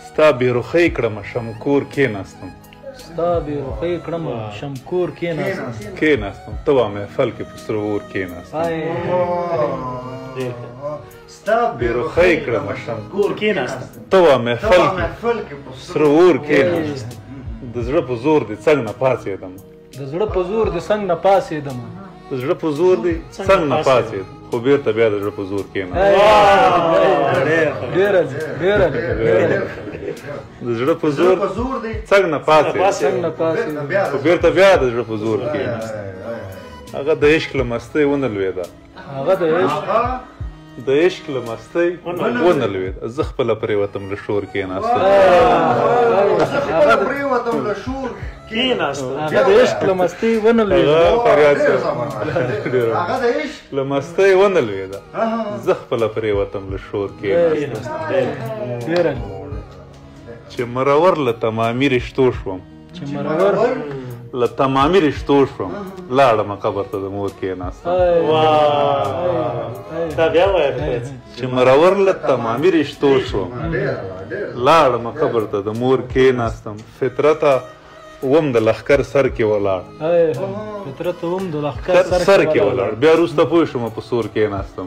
ستا بېرخۍ کړمه شمکور کېناستم ستا بېرخۍ کړمه شمکور کېناستم ته وا محفل کې په سره اور کېناستم ستا بېرخۍ کړمه شمکور کېناستم ته وا محفل کې په سره اور کېناستم د زړه په زور دې څنګ نه پاڅېدم د زړه په زور دې څنګ نه پاڅېدم د زړه په زور دې څنګ نه پاڅېدم خو بېرته بیا د زړه په زور کېناستم د زړه په زور څنګ نه پاڅېدم خو بېرته بیا د زړه په زور کېناستم هغه د عشق له مستۍ ونه لوېده د عشق له مستۍ ونه لوېده زه خپله پرېوتم له شور کېناستم هغه د عشق له مستۍ ونه لوېده له مستۍ ونه لوېده زه خپله پرېوتم له شور کېناستم چې مرور له تمامي رشتو شوم له تمامي رشتو شوم لاړمه قبر ته د مور کېناستم چې مرور له تمامي رشتو شوم لاړمه قبر ته د مور کېناستم فطرته وم د لښکر سر کې ولاړ سر کې ولاړ بیا وروسته پوه شوم په سور کېناستم